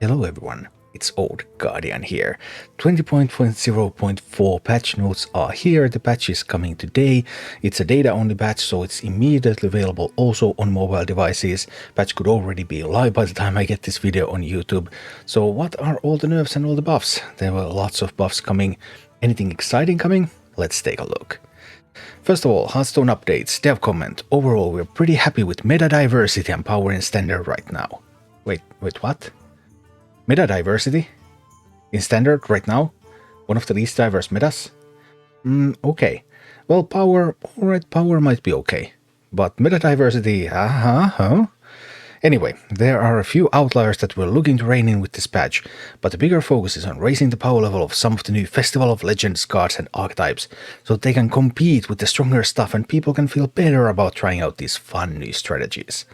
Hello everyone, it's Old Guardian here. 20.0.4 patch notes are here. The patch is coming today. It's a data-only patch, so it's immediately available also on mobile devices. Patch could already be live by the time I get this video on YouTube. So what are all the nerfs and all the buffs? There were lots of buffs coming. Anything exciting coming? Let's take a look. First of all, Hearthstone updates, dev comment. Overall, we're pretty happy with meta diversity and power in standard right now. Wait, what? Meta diversity? In standard right now? One of the least diverse metas? Okay. Well, power, alright, power might be okay. But meta diversity, Anyway, there are a few outliers that we're looking to rein in with this patch, but the bigger focus is on raising the power level of some of the new Festival of Legends cards and archetypes, so they can compete with the stronger stuff and people can feel better about trying out these fun new strategies.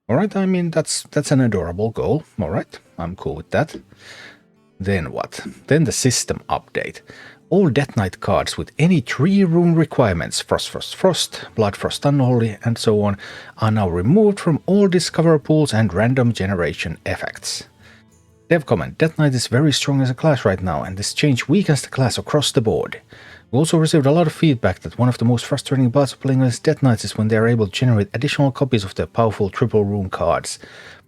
Alright, I mean, that's an adorable goal. Alright, I'm cool with that. Then what? Then the system update. All Death Knight cards with any 3 rune requirements, Frost, Blood Frost Unholy, and so on, are now removed from all Discover pools and random generation effects. Dev comment, Death Knight is very strong as a class right now, and this change weakens the class across the board. We also received a lot of feedback that one of the most frustrating parts of playing as Death Knights is when they are able to generate additional copies of their powerful triple rune cards,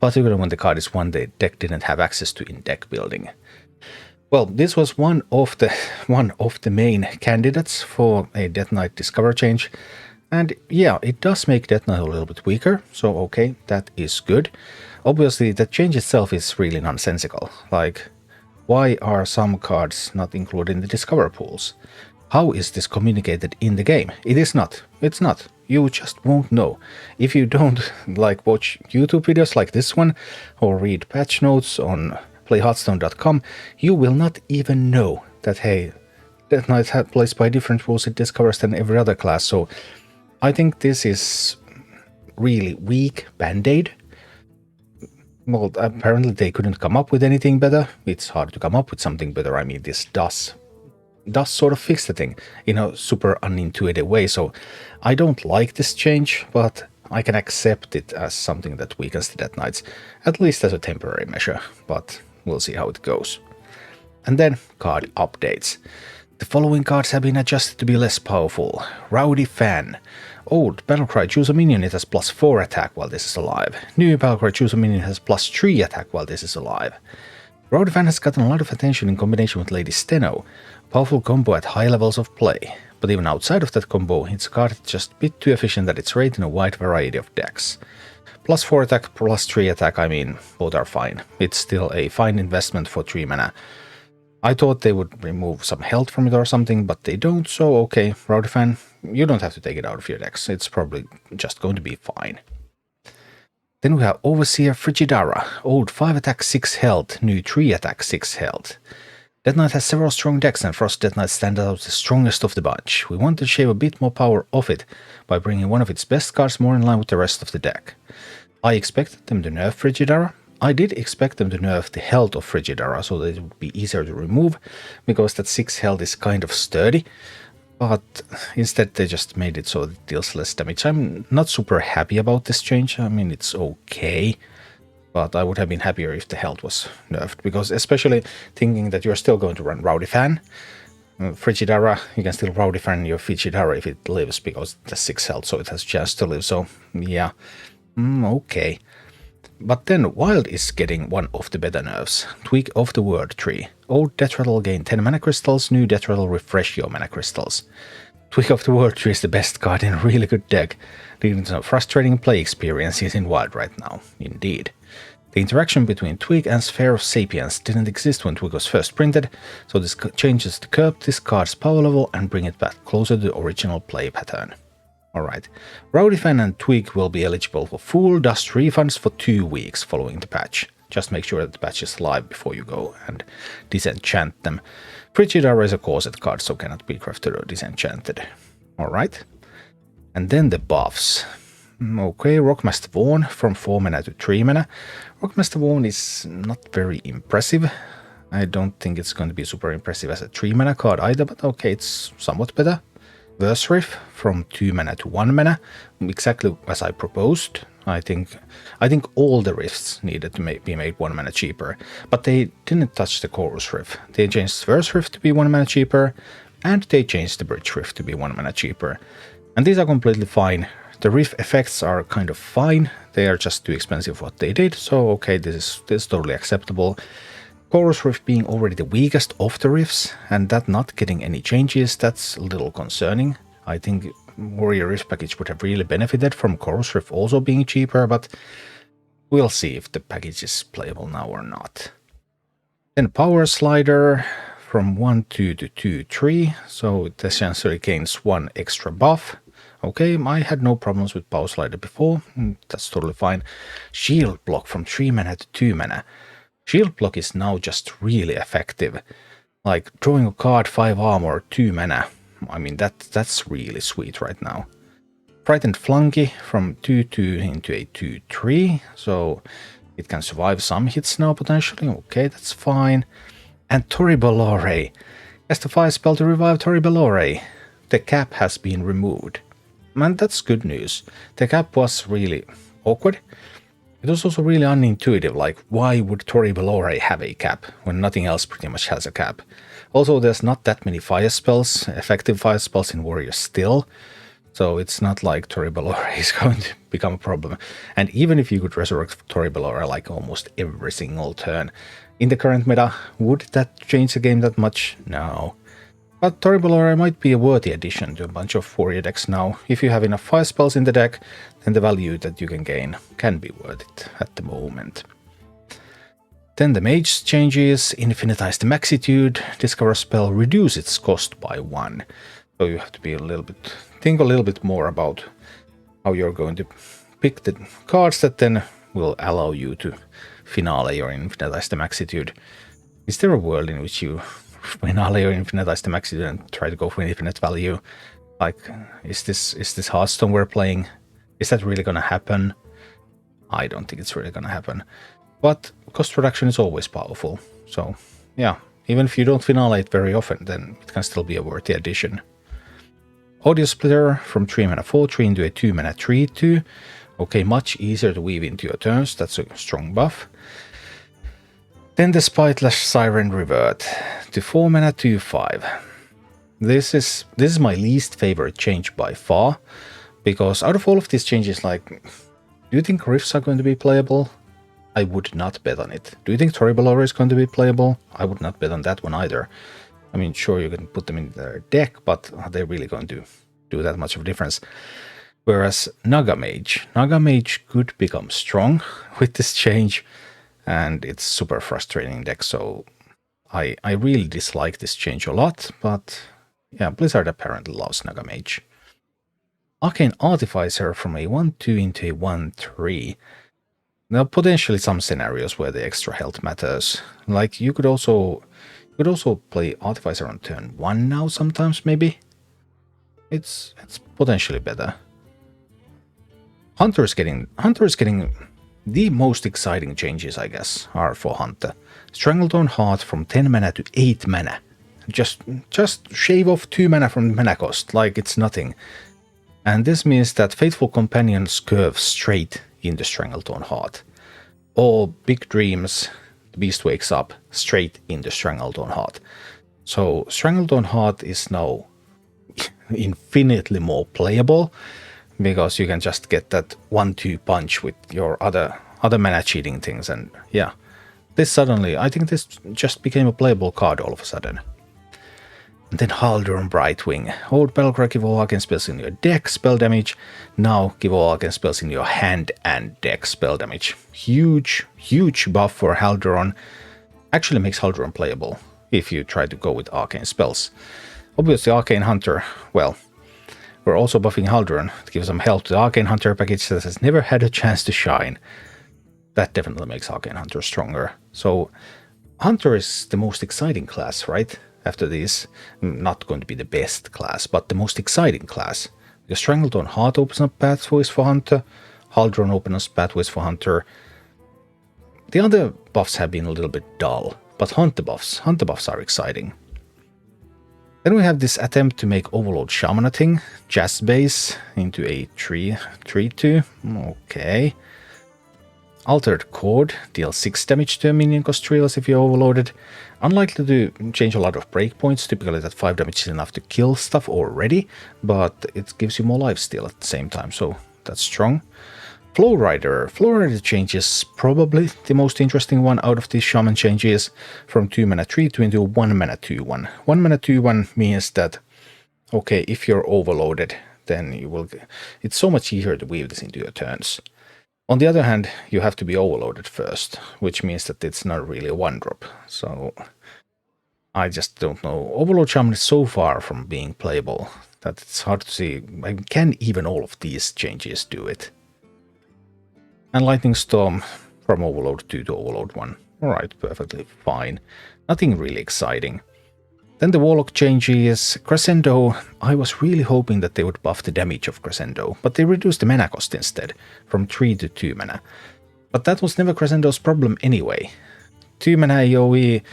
particularly when the card is one the deck didn't have access to in deck building. Well, this was one of the main candidates for a Death Knight Discover change, and yeah, it does make Death Knight a little bit weaker, so okay, that is good. Obviously, the change itself is really nonsensical, like, why are some cards not included in the Discover pools? How is this communicated in the game? It is not. It's not. You just won't know. If you don't watch YouTube videos like this one or read patch notes on playhearthstone.com, you will not even know that, hey, Death Knight plays by different rules it discovers than every other class. So I think this is really weak band-aid. Well, apparently they couldn't come up with anything better. It's hard to come up with something better. I mean, this does sort of fix the thing in a super unintuitive way, so I don't like this change, but I can accept it as something that weakens the Death Knights, at least as a temporary measure, but we'll see how it goes. And then card updates. The following cards have been adjusted to be less powerful. Rowdy Fan. Old Battlecry, choose a minion, it has +4 attack while this is alive. New Battlecry, choose a minion, it has +3 attack while this is alive. Rowdy Fan has gotten a lot of attention in combination with Lady Steno, powerful combo at high levels of play, but even outside of that combo, it's a card that's just a bit too efficient that it's rated in a wide variety of decks. +4 attack, +3 attack, I mean, both are fine. It's still a fine investment for 3 mana. I thought they would remove some health from it or something, but they don't, so okay, Rowdy Fan, you don't have to take it out of your decks, it's probably just going to be fine. Then we have Overseer Frigidara, old 5 attack 6 health, new 3 attack 6 health. Death Knight has several strong decks and Frost Death Knight stands out the strongest of the bunch. We want to shave a bit more power off it by bringing one of its best cards more in line with the rest of the deck. I expected them to nerf Frigidara. I did expect them to nerf the health of Frigidara so that it would be easier to remove, because that 6 health is kind of sturdy. But instead they just made it so it deals less damage. I'm not super happy about this change. I mean, it's okay, but I would have been happier if the health was nerfed, because especially thinking that you're still going to run Rowdy Fan, Frigidara, you can still Rowdy Fan your Frigidara if it lives, because it has 6 health, so it has a chance to live, so yeah, okay. But then Wild is getting one of the better nerfs. Tweak of the Word Tree. Old Death Rattle gain 10 mana crystals, new Death Rattle refresh your mana crystals. Tweak of the Word Tree is the best card in a really good deck, leading to frustrating play experiences in Wild right now, indeed. The interaction between Tweak and Sphere of Sapience didn't exist when Tweak was first printed, so this changes to curb this card's power level and bring it back closer to the original play pattern. Alright, Rowdy Fan and Tweak will be eligible for full dust refunds for 2 weeks following the patch. Just make sure that the patch is live before you go and disenchant them. Frigidara is a corset card, so cannot be crafted or disenchanted. Alright, and then the buffs. Okay, Rockmaster Vaughn from 4 mana to 3 mana. Rockmaster Vaughn is not very impressive. I don't think it's going to be super impressive as a 3 mana card either, but okay, it's somewhat better. Verse Riff from 2 mana to 1 mana, exactly as I proposed. I think all the rifts needed to be made 1 mana cheaper, but they didn't touch the Chorus Rift. They changed First Rift to be 1 mana cheaper, and they changed the Bridge Rift to be 1 mana cheaper. And these are completely fine. The rift effects are kind of fine. They are just too expensive what they did, so okay, this is totally acceptable. Chorus Rift being already the weakest of the rifts, and that not getting any changes, that's a little concerning. I think Warrior Rift package would have really benefited from Chorus Rift also being cheaper, but we'll see if the package is playable now or not. Then Power Slider from 1/2 to 2/3, so it essentially gains 1 extra buff. Okay, I had no problems with Power Slider before, that's totally fine. Shield Block from 3 mana to 2 mana. Shield Block is now just really effective. Like drawing a card 5 armor, 2 mana. I mean, that's really sweet right now. Frightened Funki from 2/2 into a 2/3, so it can survive some hits now potentially. Okay, that's fine. And Toribelore. Cast a fire spell to revive Toribelore. The cap has been removed. Man, that's good news. The cap was really awkward. It was also really unintuitive, like why would Toribelore have a cap when nothing else pretty much has a cap? Also, there's not that many fire spells, effective fire spells in Warriors still, so it's not like Toribelore is going to become a problem. And even if you could resurrect Toribelore like almost every single turn in the current meta, would that change the game that much? No. But Toribelore might be a worthy addition to a bunch of Warrior decks now. If you have enough fire spells in the deck, then the value that you can gain can be worth it at the moment. Then the Mage changes, Infinitize the Maxitude, discover a spell, reduce its cost by 1. So you have to be think a little bit more about how you're going to pick the cards that then will allow you to finale or Infinitize the Maxitude. Is there a world in which you finale or Infinitize the Maxitude and try to go for infinite value? Like, is this Hearthstone we're playing? Is that really gonna happen? I don't think it's really gonna happen. But cost reduction is always powerful. So yeah, even if you don't finale it very often, then it can still be a worthy addition. Audio Splitter from 3 mana 4/3 into a 2 mana 3/2. Okay, much easier to weave into your turns. That's a strong buff. Then the Spiteless Siren Revert to 4 mana 2/5. This is my least favorite change by far, because out of all of these changes, like, do you think Rifts are going to be playable? I would not bet on it. Do you think Toribelore is going to be playable? I would not bet on that one either. I mean, sure, you can put them in their deck, but are they really going to do that much of a difference? Whereas Naga Mage could become strong with this change, and it's super frustrating deck, so I really dislike this change a lot, but yeah, Blizzard apparently loves Naga Mage. Arcane Artificer from a 1/2 into a 1/3. Now, potentially some scenarios where the extra health matters. Like, you could also play Artificer on turn 1 now sometimes, maybe. It's potentially better. Hunter is getting the most exciting changes, I guess, are for Hunter. Strangleton Heart from 10 mana to 8 mana. Just shave off 2 mana from the mana cost, like it's nothing. And this means that Faithful Companions curve straight into Strangleton Heart. Or Big Dreams, the Beast Wakes Up, straight into Strangleton Heart. So Strangleton Heart is now infinitely more playable, because you can just get that 1/2 punch with your other mana cheating things, and yeah. I think this just became a playable card all of a sudden. And then Haldron Brightwing. Old Battlecry, give all arcane spells in your deck, spell damage. Now give all arcane spells in your hand and deck, spell damage. Huge buff for Haldron. Actually makes Haldron playable if you try to go with arcane spells. Obviously Arcane Hunter, well, we're also buffing Haldron to give some help to the Arcane Hunter package that has never had a chance to shine. That definitely makes Arcane Hunter stronger. So Hunter is the most exciting class, right? After this, not going to be the best class, but the most exciting class. Because Strangleton Heart opens up pathways for Hunter, Haldron opens up pathways for Hunter. The other buffs have been a little bit dull, but Hunter buffs are exciting. Then we have this attempt to make Overload Shaman a thing. Jazz base into a 3/2. Okay. Altered Chord deals 6 damage to a minion cost 3 less if you overloaded. Unlikely to change a lot of breakpoints, typically that 5 damage is enough to kill stuff already, but it gives you more lifesteal at the same time, so that's strong. Flow Rider changes probably the most interesting one out of these Shaman changes, from 2 mana 3/2 into 1 mana 2/1. 1 mana 2/1 means that, okay, if you're overloaded, then it's so much easier to weave this into your turns. On the other hand, you have to be overloaded first, which means that it's not really a 1-drop. So I just don't know. Overload Shaman is so far from being playable that it's hard to see. Can even all of these changes do it? And Lightning Storm from Overload 2 to Overload 1. Alright, perfectly fine. Nothing really exciting. Then the Warlock changes. Crescendo, I was really hoping that they would buff the damage of Crescendo, but they reduced the mana cost instead, from 3 to 2 mana. But that was never Crescendo's problem anyway. 2 mana AoE,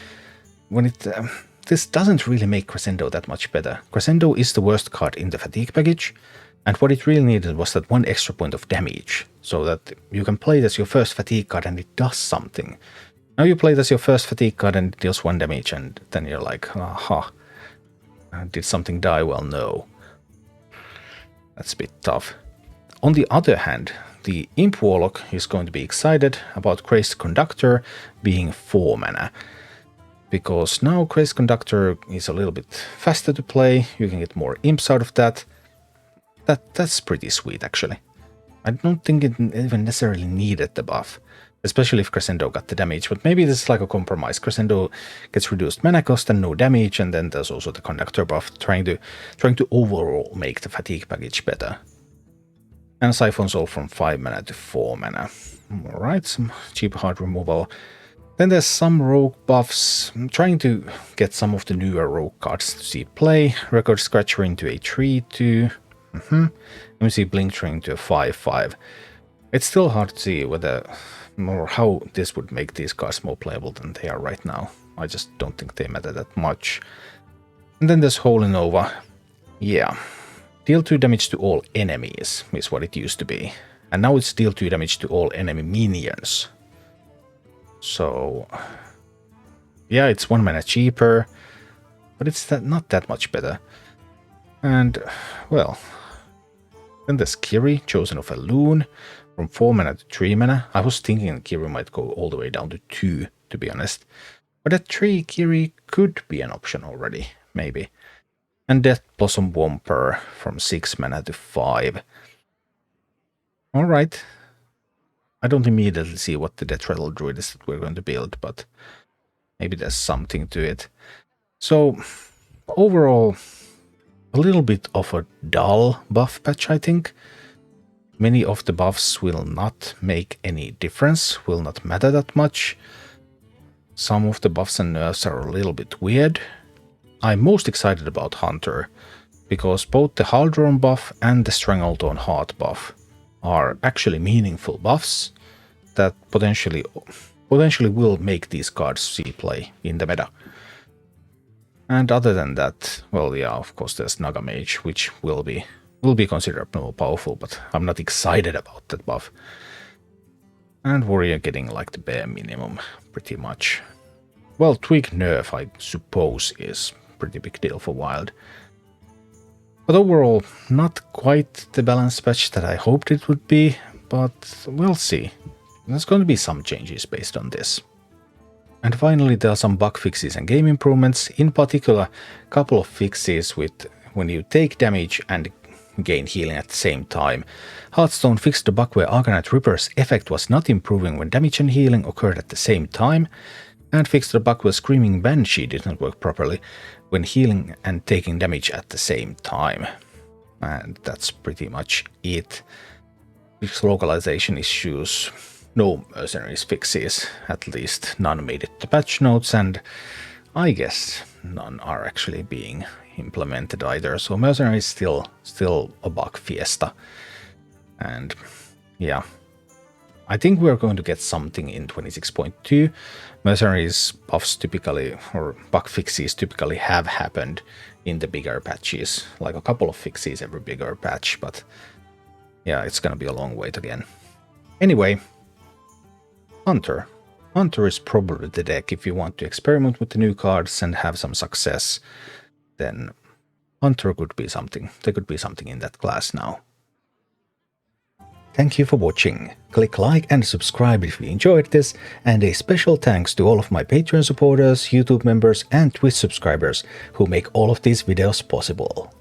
this doesn't really make Crescendo that much better. Crescendo is the worst card in the fatigue package, and what it really needed was that 1 extra point of damage, so that you can play it as your first fatigue card and it does something. Now you play it as your first fatigue card and it deals 1 damage, and then you're like, aha, did something die? Well, no. That's a bit tough. On the other hand, the Imp Warlock is going to be excited about Crazed Conductor being 4 mana. Because now Crazed Conductor is a little bit faster to play, you can get more imps out of that. That's pretty sweet, actually. I don't think it even necessarily needed the buff, especially if Crescendo got the damage, but maybe this is like a compromise. Crescendo gets reduced mana cost and no damage, and then there's also the Conductor buff, trying to overall make the fatigue package better. And Siphon Soul from 5 mana to 4 mana. Alright, some cheap hard removal. Then there's some rogue buffs. I'm trying to get some of the newer rogue cards to see play. Record Scratcher into a 3/2. Let me see Blink Tree into a 5/5. It's still hard to see whether or how this would make these cards more playable than they are right now. I just don't think they matter that much. And then there's Holy Nova. Yeah. Deal 2 damage to all enemies is what it used to be. And now it's deal 2 damage to all enemy minions. So yeah, it's 1 mana cheaper, but it's not that much better. And well, then there's Kiri, Chosen of a Loon, from 4 mana to 3 mana. I was thinking Kiri might go all the way down to 2, to be honest. But at 3, Kiri could be an option already, maybe. And Death Blossom Womper from 6 mana to 5. Alright. I don't immediately see what the Death Rattle Druid is that we're going to build, but maybe there's something to it. So, overall, a little bit of a dull buff patch, I think. Many of the buffs will not make any difference, will not matter that much. Some of the buffs and nerfs are a little bit weird. I'm most excited about Hunter, because both the Haldron buff and the Stranglehold on Heart buff are actually meaningful buffs that potentially will make these cards see play in the meta. And other than that, well, yeah, of course there's Nagamage, which will be considered more powerful, but I'm not excited about that buff. And Warrior getting like the bare minimum, pretty much. Well, Twig nerf, I suppose, is pretty big deal for Wild. But overall, not quite the balance patch that I hoped it would be, but we'll see. There's going to be some changes based on this. And finally, there are some bug fixes and game improvements, in particular, a couple of fixes with when you take damage and gain healing at the same time. Hearthstone fixed the bug where Arcanite Ripper's effect was not improving when damage and healing occurred at the same time, and fixed the bug where Screaming Banshee did not work properly when healing and taking damage at the same time. And that's pretty much it. Fixed localization issues, no Mercenaries fixes, at least none made it to patch notes, and I guess none are actually being implemented either. So Mercenaries still a bug fiesta. And yeah, I think we're going to get something in 26.2. Mercenaries buffs typically, or bug fixes typically have happened in the bigger patches, like a couple of fixes every bigger patch, but yeah, it's gonna be a long wait again. Anyway, Hunter. Hunter is probably the deck if you want to experiment with the new cards and have some success. Then Hunter could be something. There could be something in that class now. Thank you for watching. Click like and subscribe if you enjoyed this, and a special thanks to all of my Patreon supporters, YouTube members and Twitch subscribers who make all of these videos possible.